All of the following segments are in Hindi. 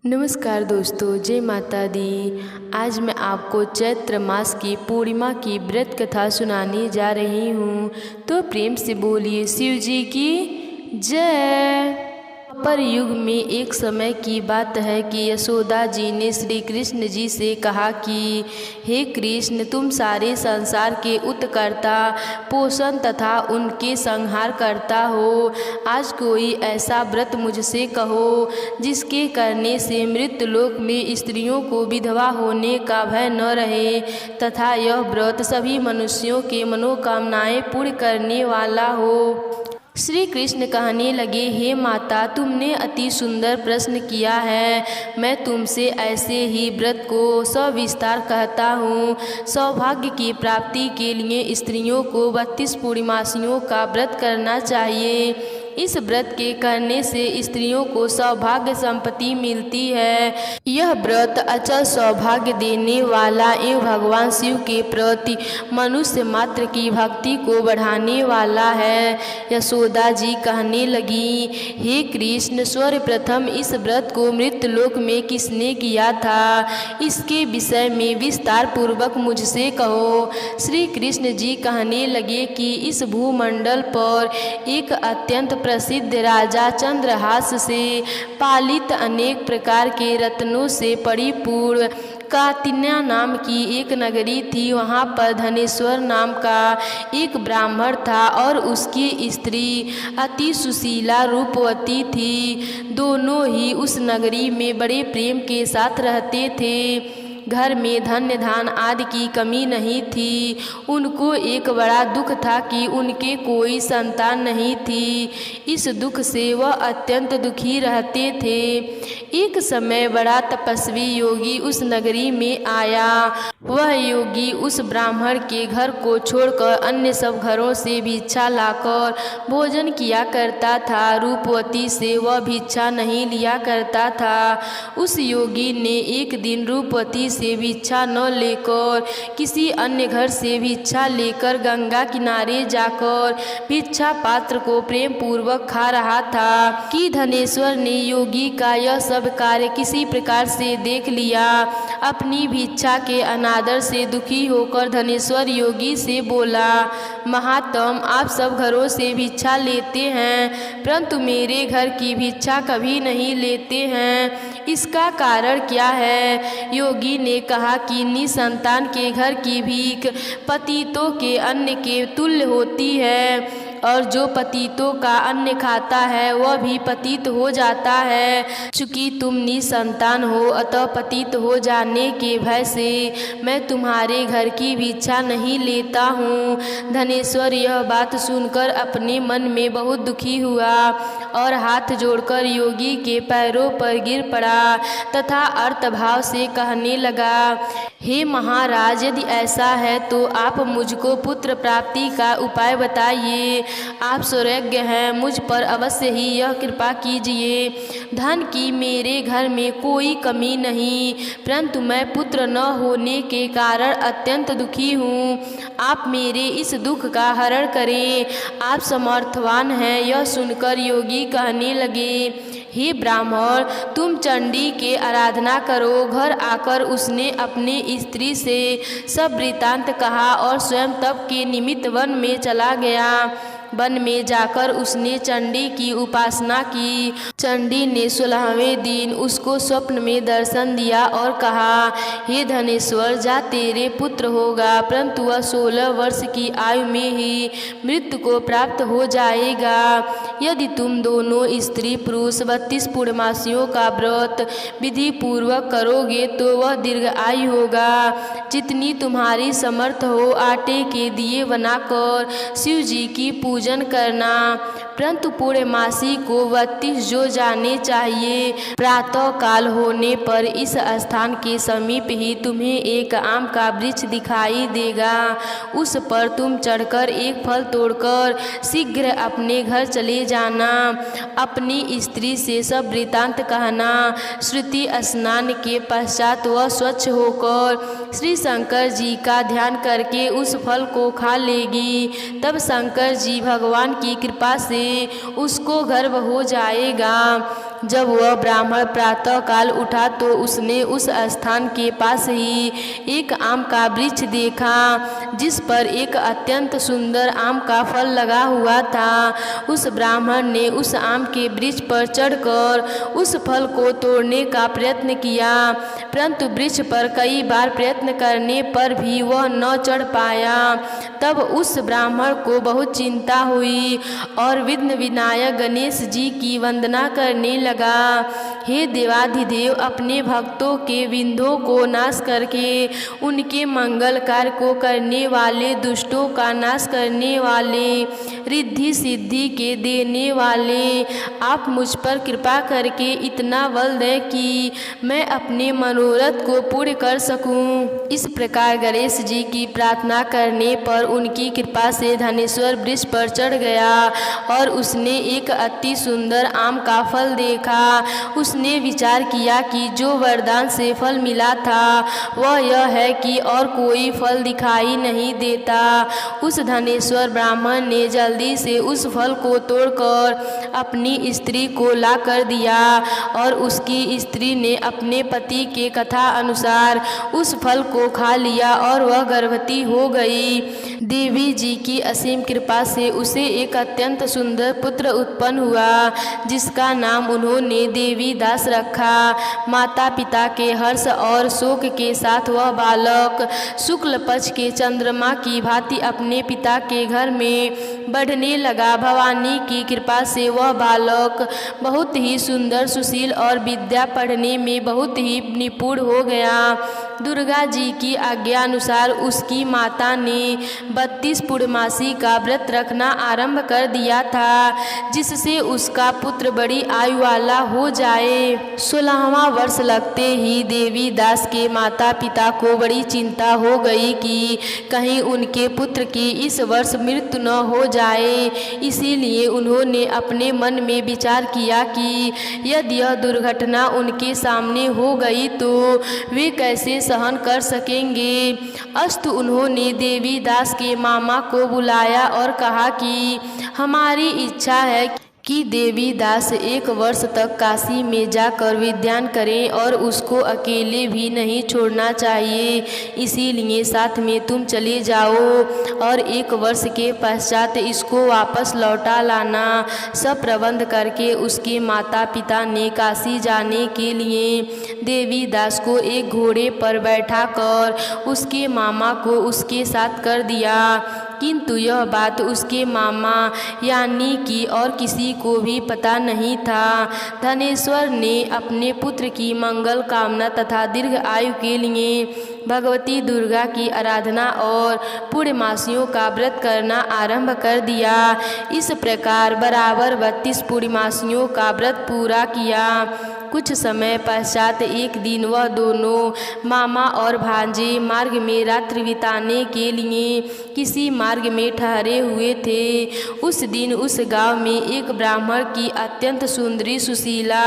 नमस्कार दोस्तों, जय माता दी। आज मैं आपको चैत्र मास की पूर्णिमा की व्रत कथा सुनाने जा रही हूँ। तो प्रेम से बोलिए शिव जी की जय। पर युग में एक समय की बात है कि यशोदा जी ने श्री कृष्ण जी से कहा कि हे कृष्ण, तुम सारे संसार के उत्कर्ता, पोषण तथा उनके संहार करता हो। आज कोई ऐसा व्रत मुझसे कहो जिसके करने से मृत्यु लोक में स्त्रियों को विधवा होने का भय न रहे तथा यह व्रत सभी मनुष्यों के मनोकामनाएं पूर्ण करने वाला हो। श्री कृष्ण कहने लगे, हे माता, तुमने अति सुंदर प्रश्न किया है। मैं तुमसे ऐसे ही व्रत को सविस्तार कहता हूँ। सौभाग्य की प्राप्ति के लिए स्त्रियों को 32 पूर्णिमासियों का व्रत करना चाहिए। इस व्रत के करने से स्त्रियों को सौभाग्य संपत्ति मिलती है। यह व्रत अचल सौभाग्य देने वाला एवं भगवान शिव के प्रति मनुष्य मात्र की भक्ति को बढ़ाने वाला है। यशोदा जी कहने लगी, हे कृष्ण, सर्वप्रथम इस व्रत को मृत्यु लोक में किसने किया था, इसके विषय में विस्तार पूर्वक मुझसे कहो। श्री कृष्ण जी कहने लगे कि इस भूमंडल पर एक अत्यंत प्रसिद्ध राजा चंद्रहास से पालित अनेक प्रकार के रत्नों से परिपूर्ण कातिन्या नाम की एक नगरी थी। वहाँ पर धनेश्वर नाम का एक ब्राह्मण था और उसकी स्त्री अति सुशीला रूपवती थी। दोनों ही उस नगरी में बड़े प्रेम के साथ रहते थे। घर में धन्य धान आदि की कमी नहीं थी। उनको एक बड़ा दुख था कि उनके कोई संतान नहीं थी। इस दुख से वह अत्यंत दुखी रहते थे। एक समय बड़ा तपस्वी योगी उस नगरी में आया। वह योगी उस ब्राह्मण के घर को छोड़कर अन्य सब घरों से भिक्षा लाकर भोजन किया करता था। रूपवती से वह भिक्षा नहीं लिया करता था। उस योगी ने एक दिन रूपवती से भिक्षा न लेकर किसी अन्य घर से भिक्षा लेकर गंगा किनारे जाकर भिक्षा पात्र को प्रेम पूर्वक खा रहा था कि धनेश्वर ने योगी का यह सब कार्य किसी प्रकार से देख लिया। अपनी भिक्षा के अनादर से दुखी होकर धनेश्वर योगी से बोला, महात्म, आप सब घरों से भिक्षा लेते हैं परंतु मेरे घर की भिक्षा कभी नहीं लेते हैं, इसका कारण क्या है? योगी ने कहा कि निसंतान के घर की भीख पतितों के अन्न के तुल्य होती है और जो पतितों का अन्न खाता है वह भी पतित हो जाता है। चूँकि तुम निसंतान हो अतः पतित हो जाने के भय से मैं तुम्हारे घर की भिक्षा नहीं लेता हूँ। धनेश्वर यह बात सुनकर अपने मन में बहुत दुखी हुआ और हाथ जोड़कर योगी के पैरों पर गिर पड़ा तथा अर्थभाव से कहने लगा, हे महाराज, यदि ऐसा है तो आप मुझको पुत्र प्राप्ति का उपाय बताइए। आप सर्वज्ञ हैं, मुझ पर अवश्य ही यह कृपा कीजिए। धन की मेरे घर में कोई कमी नहीं परंतु मैं पुत्र न होने के कारण अत्यंत दुखी हूँ। आप मेरे इस दुख का हरण करें, आप समर्थवान हैं। यह सुनकर योगी कहने लगे, हे ब्राह्मण, तुम चंडी के आराधना करो। घर आकर उसने अपने स्त्री से सब वृतांत कहा और स्वयं तप के निमित्त वन में चला गया। वन में जाकर उसने चंडी की उपासना की। चंडी ने 16वें दिन उसको स्वप्न में दर्शन दिया और कहा, हे धनेश्वर, जा तेरे पुत्र होगा परंतु वह 16 वर्ष की आयु में ही मृत्यु को प्राप्त हो जाएगा। यदि तुम दोनों स्त्री पुरुष 32 पूर्णमासियों का व्रत विधि पूर्वक करोगे तो वह दीर्घ आयु होगा। जितनी तुम्हारी समर्थ हो आटे के दिए बनाकर शिव जी की पूजन करना, परंतु पूर्णमासी को 32 जो जाने चाहिए। प्रातः काल होने पर इस स्थान के समीप ही तुम्हें एक आम का वृक्ष दिखाई देगा। उस पर तुम चढ़कर एक फल तोड़कर शीघ्र अपने घर चले जाना। अपनी स्त्री से सब वृतांत कहना। श्रुति स्नान के पश्चात वह स्वच्छ होकर श्री शंकर जी का ध्यान करके उस फल को खा लेगी। तब शंकर जी भगवान की कृपा से उसको गर्भ हो जाएगा। जब वह ब्राह्मण प्रातःकाल उठा तो उसने उस स्थान के पास ही एक आम का वृक्ष देखा जिस पर एक अत्यंत सुंदर आम का फल लगा हुआ था। उस ब्राह्मण ने उस आम के वृक्ष पर चढ़कर उस फल को तोड़ने का प्रयत्न किया, परंतु वृक्ष पर कई बार प्रयत्न करने पर भी वह न चढ़ पाया। तब उस ब्राह्मण को बहुत चिंता हुई और विघ्न विनायक गणेश जी की वंदना करने लगा। हे देवाधिदेव, अपने भक्तों के विघ्नों को नाश करके उनके मंगल कार्य को करने वाले, दुष्टों का नाश करने वाले, रिद्धि सिद्धि के देने वाले, आप मुझ पर कृपा करके इतना बल दें कि मैं अपने मनोरथ को पूर्ण कर सकूं। इस प्रकार गणेश जी की प्रार्थना करने पर उनकी कृपा से धनेश्वर वृक्ष पर चढ़ गया और उसने एक अति सुंदर आम का फल देखा। उसने विचार किया कि जो वरदान से फल मिला था वह यह है कि और कोई फल दिखाई नहीं देता। उस धनेश्वर ब्राह्मण ने जल्दी से उस फल को तोड़कर अपनी स्त्री को ला कर दिया और उसकी स्त्री ने अपने पति के कथा अनुसार उस फल को खा लिया और वह गर्भवती हो गई। देवी जी की असीम कृपा से उसे एक अत्यंत सुंदर पुत्र उत्पन्न हुआ जिसका नाम उन्होंने देवी दास रखा। माता पिता के हर्ष और शोक के साथ वह बालक शुक्ल पक्ष के चंद्रमा की भांति अपने पिता के घर में बढ़ने लगा। भवानी की कृपा से वह बालक बहुत ही सुंदर, सुशील और विद्या पढ़ने में बहुत ही निपुण हो गया। दुर्गा जी की आज्ञा अनुसार उसकी माता ने 32 पूर्णमासी का व्रत रखना आरंभ कर दिया था जिससे उसका पुत्र बड़ी आयु वाला हो जाए। 16वां वर्ष लगते ही देवी दास के माता पिता को बड़ी चिंता हो गई कि कहीं उनके पुत्र की इस वर्ष मृत्यु न हो जाए। इसीलिए उन्होंने अपने मन में विचार किया कि यदि यह दुर्घटना उनके सामने हो गई तो वे कैसे सहन कर सकेंगे। अस्तु उन्होंने देवी दास के मामा को बुलाया और कहा कि हमारी इच्छा है कि देवी दास 1 वर्ष तक काशी में जाकर विद्यान करें और उसको अकेले भी नहीं छोड़ना चाहिए, इसीलिए साथ में तुम चले जाओ और 1 वर्ष के पश्चात इसको वापस लौटा लाना। सब प्रबंध करके उसके माता पिता ने काशी जाने के लिए देवी दास को एक घोड़े पर बैठा कर उसके मामा को उसके साथ कर दिया, किंतु यह बात उसके मामा यानी कि और किसी को भी पता नहीं था। धनेश्वर ने अपने पुत्र की मंगल कामना तथा दीर्घ आयु के लिए भगवती दुर्गा की आराधना और पूर्णमासियों का व्रत करना आरंभ कर दिया। इस प्रकार बराबर 32 पूर्णमासियों का व्रत पूरा किया। कुछ समय पश्चात एक दिन वह दोनों मामा और भांजे मार्ग में रात्रि बिताने के लिए किसी मार्ग में ठहरे हुए थे। उस दिन उस गांव में एक ब्राह्मण की अत्यंत सुंदरी, सुशीला,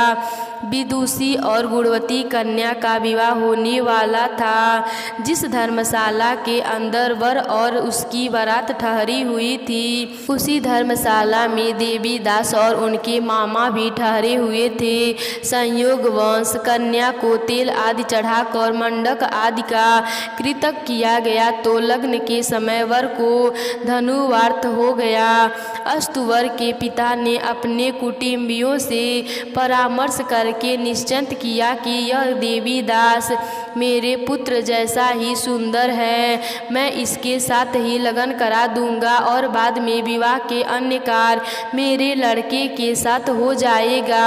विदुषी और गुणवती कन्या का विवाह होने वाला था। जिस धर्मशाला के अंदर वर और उसकी बारात ठहरी हुई थी, उसी धर्मशाला में देवी दास और उनके मामा भी ठहरे हुए थे। संयोगवश कन्या को तेल आदि चढ़ाकर मंडक आदि का कृतक किया गया तो लग्न के समय वर को धनुवार्थ हो गया। अस्तु वर के पिता ने अपने कुटुंबियों से परामर्श करके निश्चिंत किया कि यह देवी दास मेरे पुत्र जैसा ही सुंदर है, मैं इसके साथ ही लगन करा दूंगा और बाद में विवाह के अन्य कार्य मेरे लड़के के साथ हो जाएगा।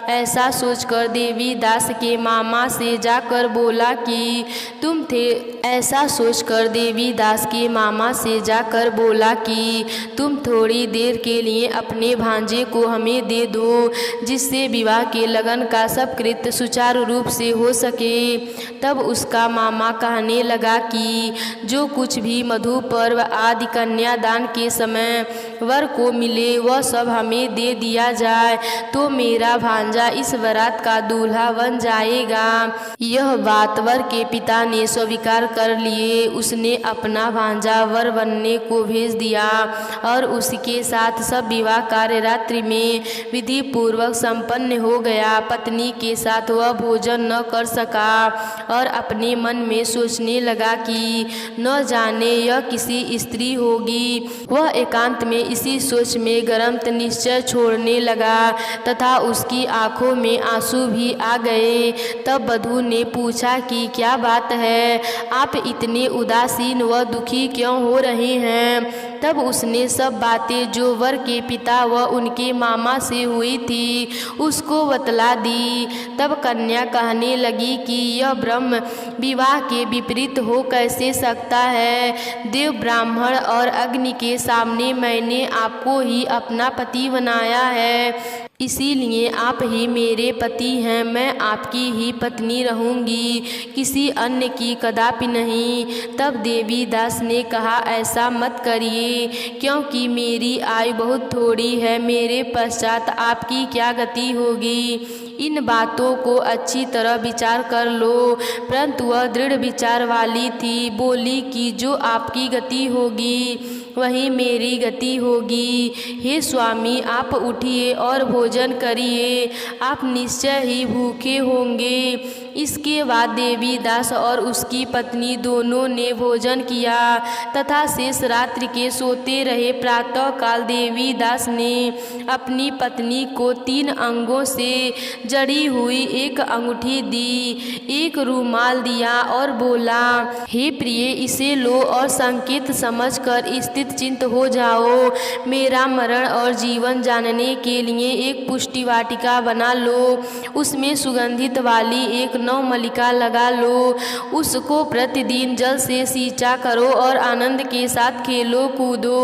ऐसा सोचकर देवी दास के मामा से जाकर बोला कि तुम थे ऐसा सोचकर देवी दास के मामा से जाकर बोला कि तुम थोड़ी देर के लिए अपने भांजे को हमें दे दो, जिससे विवाह के लगन का सब कृत्य सुचारू रूप से हो सके। तब उसका मामा कहने लगा कि जो कुछ भी मधु पर्व आदि कन्यादान के समय वर को मिले वह सब हमें दे दिया जाए तो मेरा भांजा भांजा इस बारात का दूल्हा बन जाएगा। यह बात वर के पिता ने स्वीकार कर लिए। उसने अपना भांजा वर बनने को भेज दिया और उसके साथ सब विवाह कार्य रात्रि में विधि पूर्वक संपन्न हो गया। पत्नी के साथ वह भोजन न कर सका और अपने मन में सोचने लगा कि न जाने यह किसी स्त्री होगी। वह एकांत में इसी सोच में गर्म निश्चय छोड़ने लगा तथा उसकी आंखों में आंसू भी आ गए। तब वधू ने पूछा कि क्या बात है, आप इतने उदासीन व दुखी क्यों हो रहे हैं। तब उसने सब बातें जो वर के पिता व उनके मामा से हुई थी उसको बतला दी। तब कन्या कहने लगी कि यह ब्रह्म विवाह के विपरीत हो कैसे सकता है। देव ब्राह्मण और अग्नि के सामने मैंने आपको ही अपना पति बनाया है, इसीलिए आप ही मेरे पति हैं। मैं आपकी ही पत्नी रहूंगी, किसी अन्य की कदापि नहीं। तब देवी दास ने कहा, ऐसा मत करिए, क्योंकि मेरी आयु बहुत थोड़ी है। मेरे पश्चात आपकी क्या गति होगी, इन बातों को अच्छी तरह विचार कर लो। परंतु वह दृढ़ विचार वाली थी। बोली कि जो आपकी गति होगी वही मेरी गति होगी। हे स्वामी, आप उठिए और भोजन करिए, आप निश्चय ही भूखे होंगे। इसके बाद देवी दास और उसकी पत्नी दोनों ने भोजन किया तथा शेष रात्रि के सोते रहे। प्रातः काल देवी दास ने अपनी पत्नी को 3 अंगों से जड़ी हुई एक अंगूठी दी, एक रुमाल दिया और बोला, हे प्रिय, इसे लो और संकेत समझकर स्थित चिंत हो जाओ। मेरा मरण और जीवन जानने के लिए एक पुष्टि वाटिका बना लो, उसमें सुगंधित वाली एक नवमलिका लगा लो, उसको प्रतिदिन जल से सींचा करो और आनंद के साथ खेलो कूदो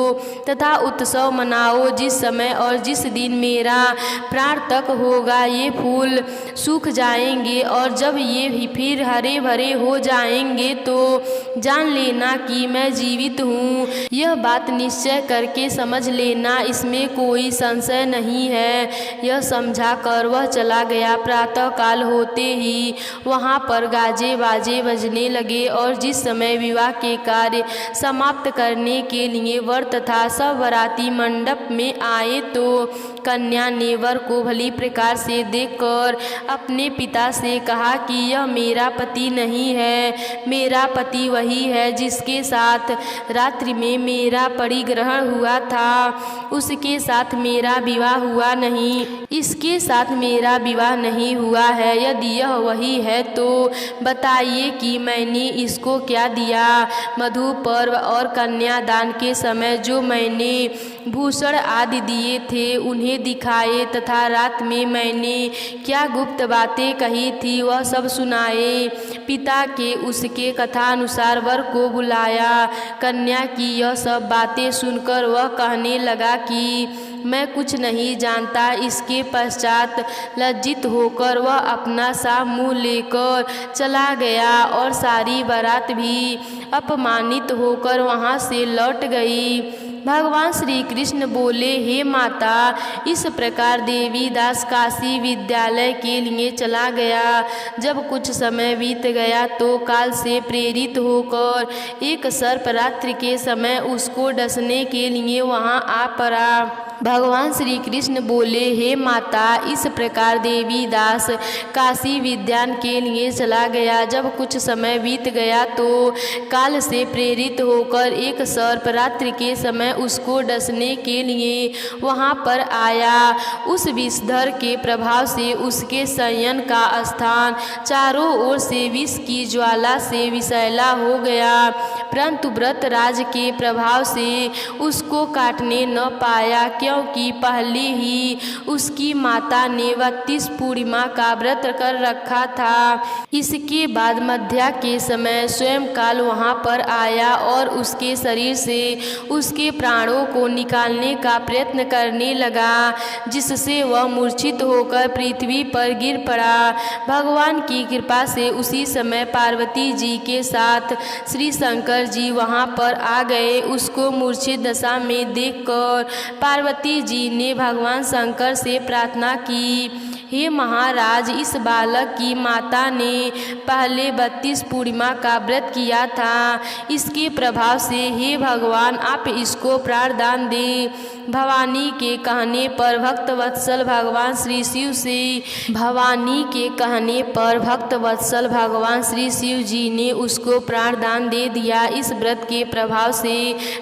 तथा उत्सव मनाओ। जिस समय और जिस दिन मेरा प्राण तक होगा ये फूल सूख जाएंगे और जब ये फिर हरे भरे हो जाएंगे तो जान लेना कि मैं जीवित हूँ। यह बात निश्चय करके समझ लेना, इसमें कोई संशय नहीं है। यह समझा कर वह चला गया। प्रातः काल होते ही वहाँ पर गाजे बाजे बजने लगे और जिस समय विवाह के कार्य समाप्त करने के लिए वर तथा सब बाराती मंडप में आए तो कन्या ने वर को भली प्रकार से देखकर अपने पिता से कहा कि यह मेरा पति नहीं है, मेरा पति वही है जिसके साथ रात्रि में मेरा परिग्रहण हुआ था, उसके साथ मेरा विवाह हुआ नहीं, इसके साथ मेरा विवाह नहीं हुआ है। यदि यह वही है तो बताइए कि मैंने इसको क्या दिया। मधु पर्व और कन्यादान के समय जो मैंने भूषण आदि दिए थे उन्हें दिखाए तथा रात में मैंने क्या गुप्त बातें कही थी वह सब सुनाए। पिता के उसके कथानुसार वर को बुलाया। कन्या की यह सब बातें सुनकर वह कहने लगा कि मैं कुछ नहीं जानता। इसके पश्चात लज्जित होकर वह अपना सा मुँह लेकर चला गया और सारी बारात भी अपमानित होकर वहाँ से लौट गई। भगवान श्री कृष्ण बोले, हे माता, इस प्रकार देवी दास काशी विद्यालय के लिए चला गया। जब कुछ समय बीत गया तो काल से प्रेरित होकर एक सर्प रात्रि के समय उसको डसने के लिए वहाँ आ पड़ा। भगवान श्री कृष्ण बोले, हे माता, इस प्रकार देवी दास काशी विद्यान के लिए चला गया। जब कुछ समय बीत गया तो काल से प्रेरित होकर एक सर्प रात्रि के समय उसको डसने के लिए वहाँ पर आया। उस विषधर के प्रभाव से उसके शयन का स्थान चारों ओर से विष की ज्वाला से विषैला हो गया, परंतु व्रतराज के प्रभाव से उसको काटने न पाया, क्योंकि पहले ही उसकी माता ने 32 पूर्णिमा का व्रत कर रखा था। इसके बाद मध्या के समय स्वयं काल वहाँ पर आया और उसके शरीर से उसके प्राणों को निकालने का प्रयत्न करने लगा, जिससे वह मूर्छित होकर पृथ्वी पर गिर पड़ा। भगवान की कृपा से उसी समय पार्वती जी के साथ श्री शंकर जी वहाँ पर आ गए। उसको मूर्छित दशा में देखकर पार्वती जी ने भगवान शंकर से प्रार्थना की, हे महाराज, इस बालक की माता ने पहले 32 पूर्णिमा का व्रत किया था। इसके प्रभाव से हे भगवान आप इसको प्राणदान दे। भवानी के कहने पर भक्त वत्सल भगवान श्री शिव जी ने उसको प्राणदान दे दिया। इस व्रत के प्रभाव से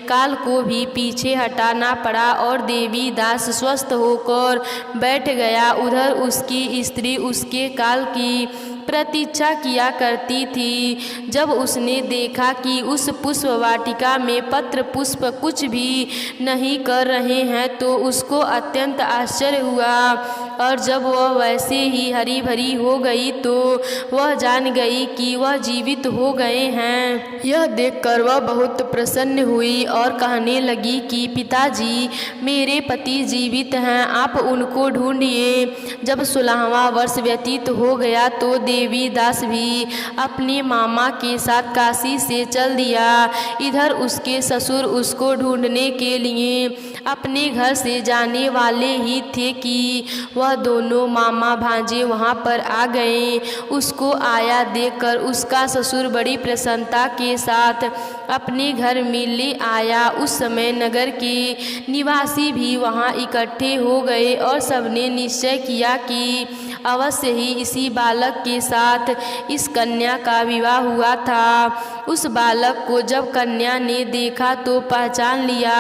काल को भी पीछे हटाना पड़ा और देवी दास स्वस्थ होकर बैठ गया। उधर उसकी स्त्री उसके काल की प्रतीक्षा किया करती थी। जब उसने देखा कि उस पुष्प वाटिका में पत्र पुष्प कुछ भी नहीं कर रहे हैं तो उसको अत्यंत आश्चर्य हुआ, और जब वह वैसे ही हरी भरी हो गई तो वह जान गई कि वह जीवित हो गए हैं। यह देखकर वह बहुत प्रसन्न हुई और कहने लगी कि पिताजी, मेरे पति जीवित हैं, आप उनको ढूंढिए। जब 16वां वर्ष व्यतीत हो गया तो देवी दास भी अपने मामा के साथ काशी से चल दिया। इधर उसके ससुर उसको ढूंढने के लिए अपने घर से जाने वाले ही थे कि वह दोनों मामा भांजे वहां पर आ गए। उसको आया देखकर उसका ससुर बड़ी प्रसन्नता के साथ अपने घर में ले आया। उस समय नगर के निवासी भी वहां इकट्ठे हो गए और सबने निश्चय किया कि अवश्य ही इसी बालक के साथ इस कन्या का विवाह हुआ था। उस बालक को जब कन्या ने देखा तो पहचान लिया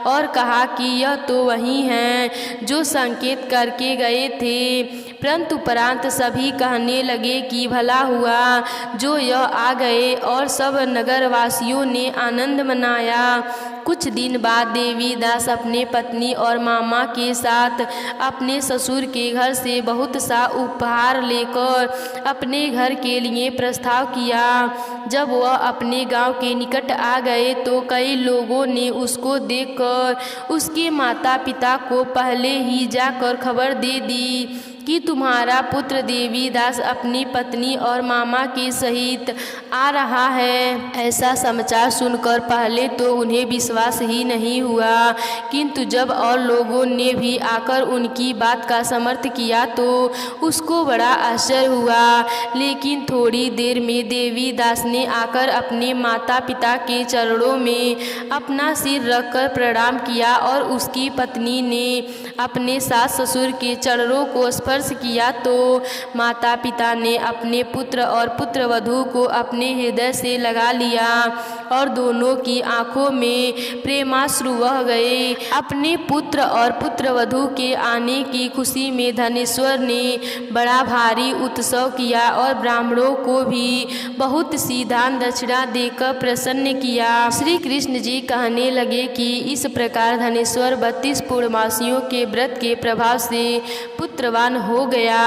और कहा कि यह तो वही हैं जो संकेत करके गए थे। परंतु उपरांत सभी कहने लगे कि भला हुआ जो यह आ गए, और सब नगरवासियों ने आनंद मनाया। कुछ दिन बाद देवी दास अपने पत्नी और मामा के साथ अपने ससुर के घर से बहुत सा उपहार लेकर अपने घर के लिए प्रस्ताव किया। जब वह अपने गांव के निकट आ गए तो कई लोगों ने उसको देखकर उसके माता पिता को पहले ही जाकर खबर दे दी कि तुम्हारा पुत्र देवीदास अपनी पत्नी और मामा के सहित आ रहा है। ऐसा समाचार सुनकर पहले तो उन्हें विश्वास ही नहीं हुआ, किंतु जब और लोगों ने भी आकर उनकी बात का समर्थन किया तो उसको बड़ा आश्चर्य हुआ। लेकिन थोड़ी देर में देवीदास ने आकर अपने माता पिता के चरणों में अपना सिर रखकर प्रणाम किया और उसकी पत्नी ने अपने सास ससुर के चरणों को स्पर्श किया तो माता पिता ने अपने पुत्र और पुत्रवधू को अपने हृदय से लगा लिया और दोनों की आंखों में प्रेमाश्रु बह गए। अपने पुत्र और पुत्रवधू के आने की खुशी में धनेश्वर ने बड़ा भारी उत्सव किया और ब्राह्मणों को भी बहुत सी दान दक्षिणा देकर प्रसन्न किया। श्री कृष्ण जी कहने लगे कि इस प्रकार धनेश्वर 32 पूर्णमासियों के व्रत के प्रभाव से पुत्रवान हो गया।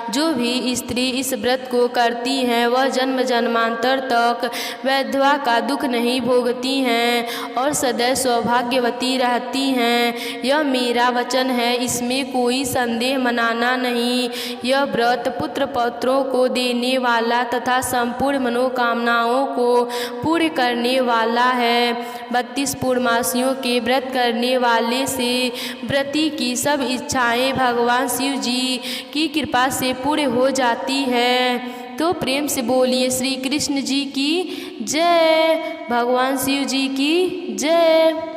जो भी स्त्री इस व्रत को करती हैं वह जन्म जन्मांतर तक वैधवा का दुख नहीं भोगती हैं और सदैव सौभाग्यवती रहती हैं। यह मेरा वचन है, इसमें कोई संदेह मनाना नहीं। यह व्रत पुत्र पौत्रों को देने वाला तथा संपूर्ण मनोकामनाओं को पूर्ण करने वाला है। 32 पूर्णमासियों के व्रत करने वाले से व्रती की सब इच्छाएं भगवान शिव जी की कृपा से पूर्ण हो जाती है। तो प्रेम से बोलिए श्री कृष्ण जी की जय, भगवान शिव जी की जय।